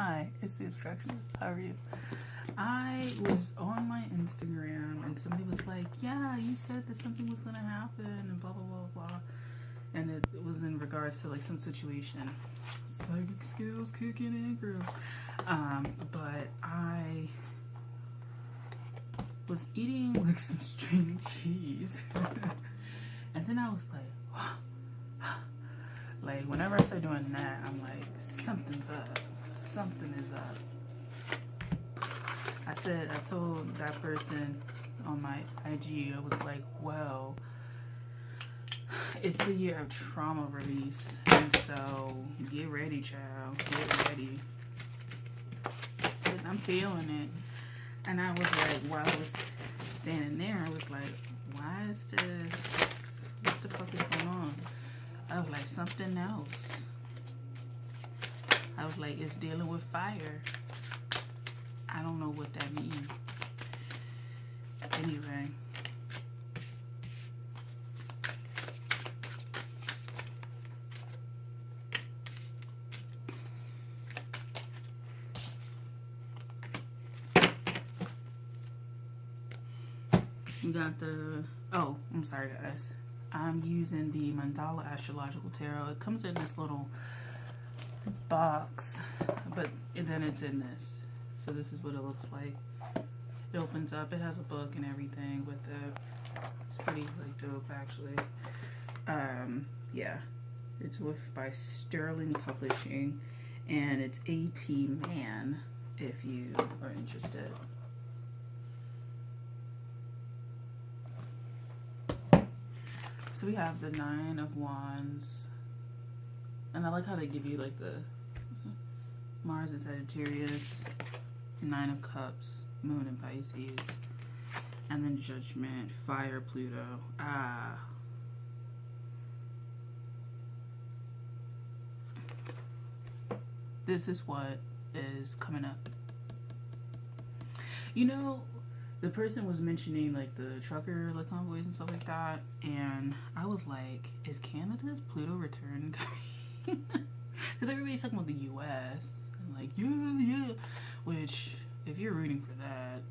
Hi, it's the instructions. How are you? I was on my Instagram and somebody was like, yeah, you said that something was going to happen and blah, blah, blah, blah. And it was in regards to like some situation. Psychic skills kicking in, girl. But I was eating like some string cheese. And then I was like, whenever I start doing that, I'm like, something's up. Something is up. I told that person on my IG, I was like, well, it's the year of trauma release. And so get ready, child. Get ready. Because I'm feeling it. And I was like, while I was standing there, I was like, why is this? What the fuck is going on? I was like, something else. I was like, it's dealing with fire. I don't know what that means. Anyway. We got the, oh, I'm sorry guys. I'm using the Mandala Astrological Tarot. It comes in this little box, but then it's in this. So this is what it looks like. It opens up. It has a book and everything with it. It's pretty like dope actually. Yeah, it's by Sterling Publishing, and it's AT Man if you are interested. So we have the 9 of Wands, and I like how they give you like the Mars and Sagittarius, 9 of Cups, Moon and Pisces, and then Judgment, Fire, Pluto. This is what is coming up. You know, the person was mentioning like the trucker like convoys and stuff like that, and I was like, is Canada's Pluto return coming? Because everybody's talking about the US and like yeah, which if you're rooting for that,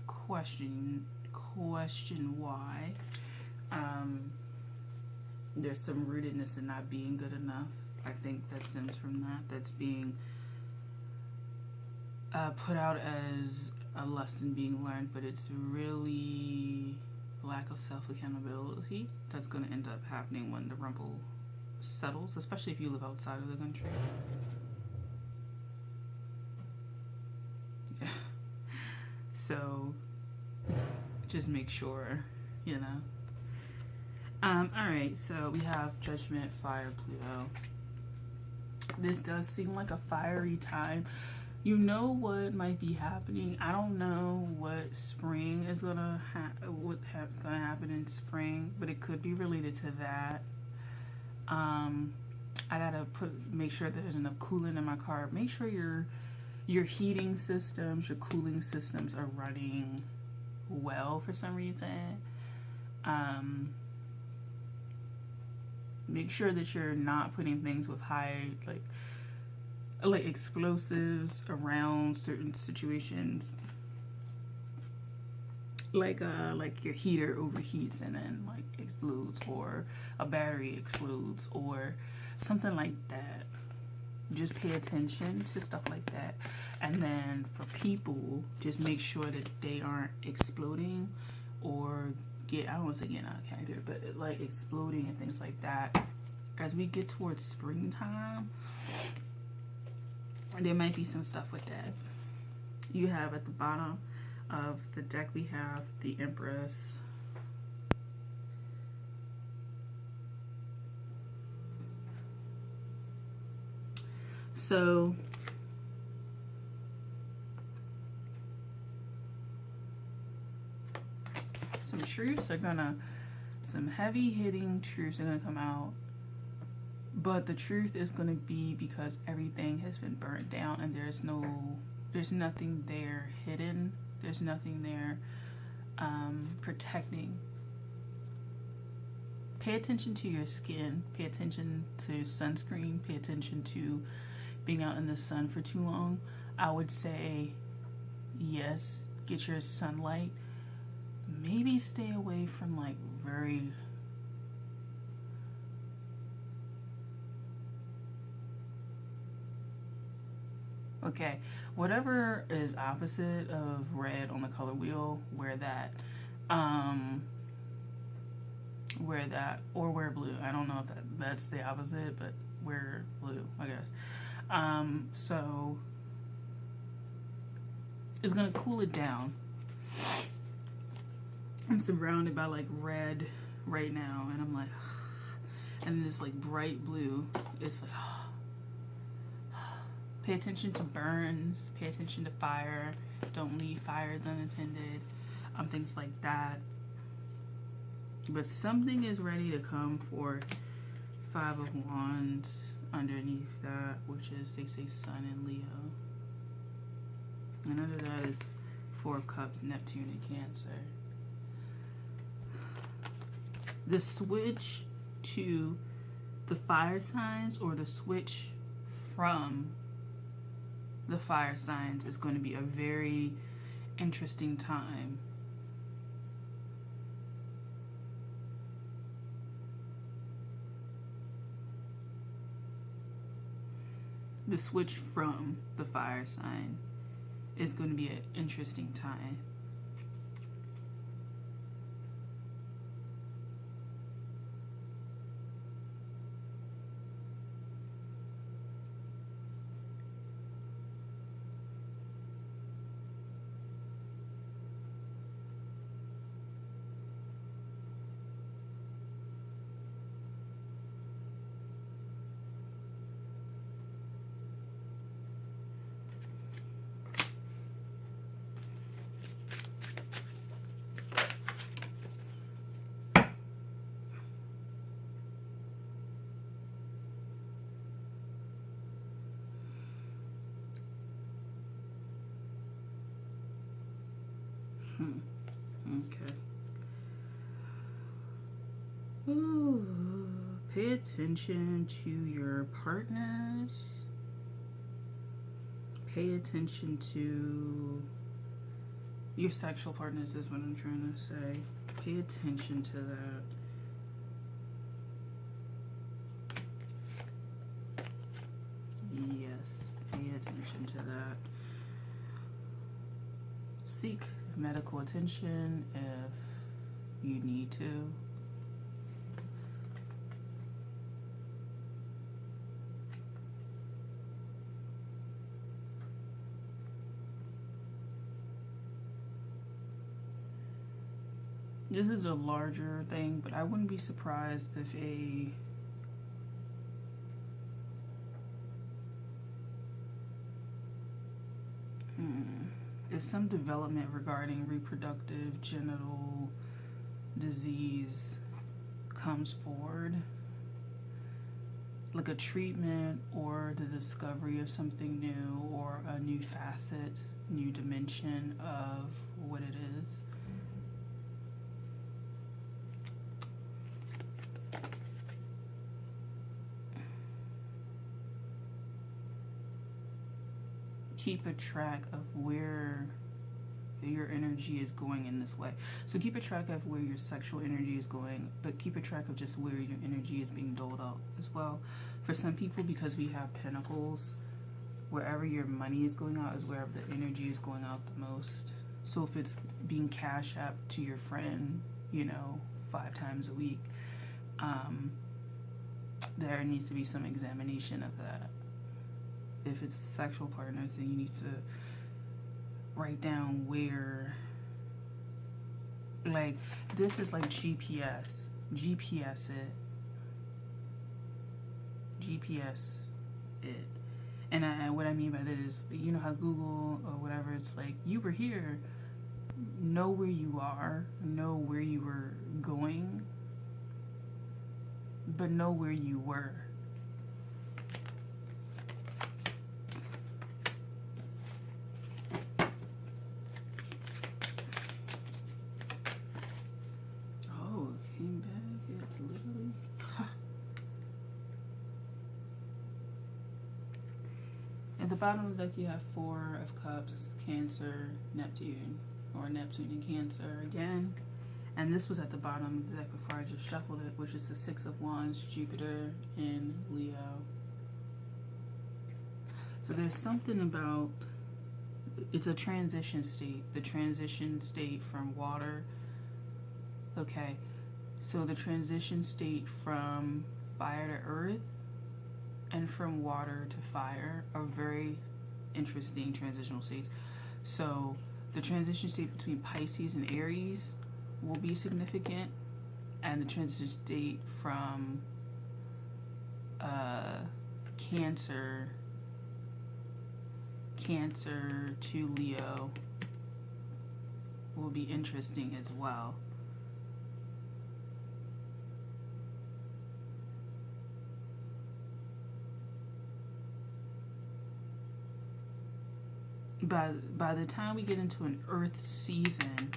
question why. There's some rootedness in not being good enough. I think that stems from that. That's being put out as a lesson being learned, but it's really lack of self-accountability that's going to end up happening when the rumble settles, especially if you live outside of the country. Yeah. So just make sure, you know. Alright, so we have Judgment, Fire, Pluto. This does seem like a fiery time. You know what might be happening. I don't know what spring is gonna gonna happen in spring, but it could be related to that. I gotta make sure that there's enough coolant in my car. Make sure your heating systems, your cooling systems are running well for some reason. Make sure that you're not putting things with high like explosives around certain situations, like your heater overheats and then like explodes, or a battery explodes or something like that. Just pay attention to stuff like that. And then for people, just make sure that they aren't exploding or I don't want to say getting out of character, but like exploding and things like that. As we get towards springtime, there might be some stuff with that. You have at the bottom of the deck, we have the Empress. So some truths are gonna, some heavy hitting truths are gonna come out, but the truth is gonna be because everything has been burnt down and there's nothing there hidden. There's nothing there protecting. Pay attention to your skin. Pay attention to sunscreen. Pay attention to being out in the sun for too long, I would say yes, get your sunlight. Maybe stay away from like very okay, whatever is opposite of red on the color wheel, wear that. Wear that or wear blue. I don't know if that's the opposite, but wear blue, I guess. So it's gonna cool it down. I'm surrounded by like red right now, and I'm like, and this like bright blue. It's like, pay attention to burns, pay attention to fire, don't leave fires unattended, things like that. But something is ready to come for Five of Wands underneath that, which is, they say, Sun in Leo. And under that is Four of Cups, Neptune and Cancer. The switch to the fire signs, or the switch from the fire signs, is going to be a very interesting time. The switch from the fire sign is going to be an interesting time. Okay. Ooh, pay attention to your partners. Pay attention to your sexual partners is what I'm trying to say. Pay attention to that. Yes, pay attention to that. Seek medical attention if you need to. This is a larger thing, but I wouldn't be surprised if if some development regarding reproductive genital disease comes forward, like a treatment or the discovery of something new, or a new facet, new dimension of what it is. Keep a track of where your energy is going in this way. So keep a track of where your sexual energy is going, but keep a track of just where your energy is being doled out as well. For some people, because we have pentacles, wherever your money is going out is wherever the energy is going out the most. So if it's being cash app to your friend, 5 times a week, there needs to be some examination of that. If it's sexual partners, then you need to write down where, like, this is like GPS it. And what I mean by that is, you know how Google or whatever, it's like, you were here, know where you are, know where you were going, but know where you were. At the bottom of the deck, you have Four of Cups, Cancer, Neptune, or Neptune and Cancer again. And this was at the bottom of the deck before I just shuffled it, which is the Six of Wands, Jupiter, and Leo. So there's something about, it's a transition state. The transition state from water. Okay, so the transition state from fire to earth and from water to fire are very interesting transitional states. So the transition state between Pisces and Aries will be significant, and the transition state from Cancer to Leo will be interesting as well. By the time we get into an earth season,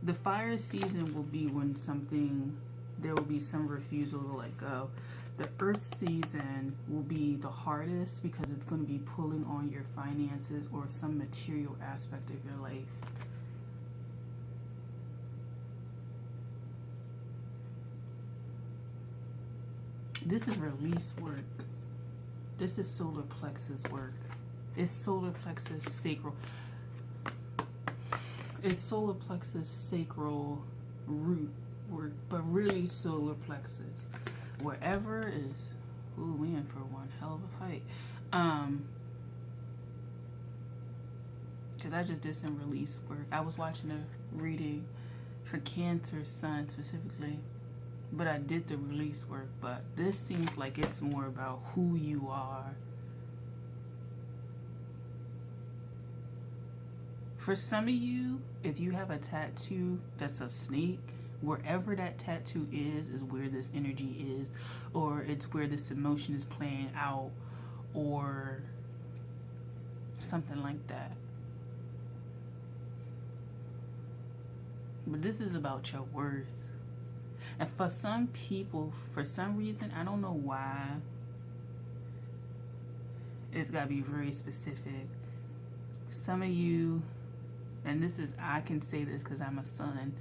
the fire season will be when there will be some refusal to let go. The earth season will be the hardest because it's going to be pulling on your finances or some material aspect of your life. This is release work. This is solar plexus work. It's solar plexus sacral. It's solar plexus sacral root work, but really solar plexus. Wherever is, ooh, we in for one hell of a fight. Because I just did some release work. I was watching a reading for Cancer Sun specifically, but I did the release work. But this seems like it's more about who you are. For some of you, if you have a tattoo that's a snake, wherever that tattoo is where this energy is, or it's where this emotion is playing out, or something like that. But this is about your worth. And for some people, for some reason, I don't know why, it's got to be very specific. Some of you, and this is, I can say this because I'm a sun,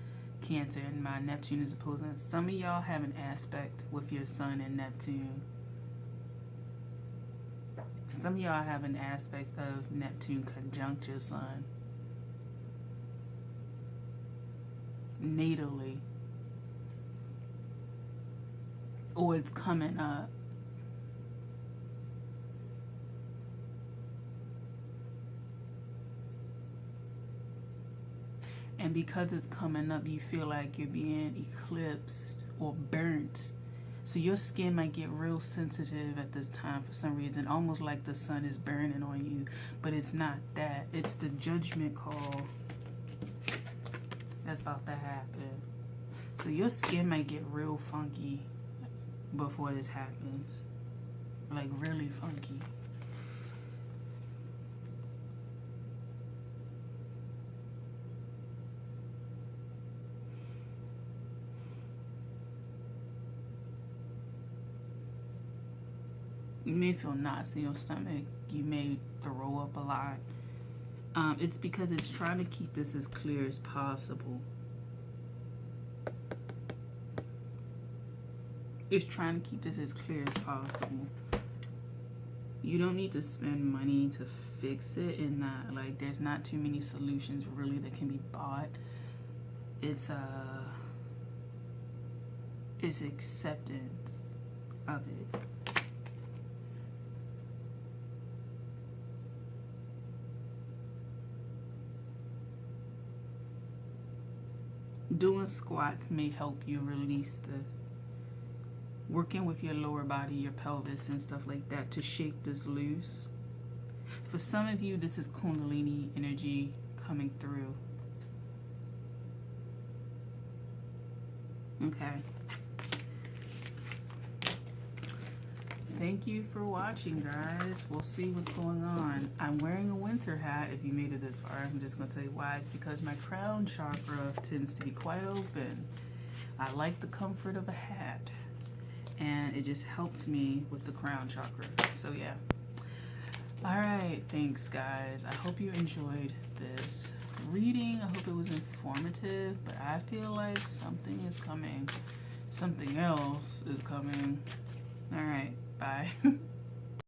Cancer, and my Neptune is opposing. Some of y'all have an aspect with your Sun and Neptune. Some of y'all have an aspect of Neptune conjunct your Sun. Natally. Or it's coming up. And because it's coming up, you feel like you're being eclipsed or burnt. So your skin might get real sensitive at this time for some reason, almost like the sun is burning on you. But it's not that. It's the judgment call that's about to happen. So your skin might get real funky before this happens. Like really funky. You may feel knots in your stomach. You may throw up a lot. It's because it's trying to keep this as clear as possible. It's trying to keep this as clear as possible. You don't need to spend money to fix it, and not like there's not too many solutions really that can be bought. It's acceptance of it. Doing squats may help you release this. Working with your lower body, your pelvis and stuff like that to shake this loose. For some of you, this is Kundalini energy coming through. Okay. Thank you for watching, guys. We'll see what's going on. I'm wearing a winter hat. If you made it this far, I'm just going to tell you why. It's because my crown chakra tends to be quite open. I like the comfort of a hat, and it just helps me with the crown chakra. So yeah, All right, thanks guys. I hope you enjoyed this reading. I hope it was informative, but I feel like something is coming. Something else is coming. All right, bye.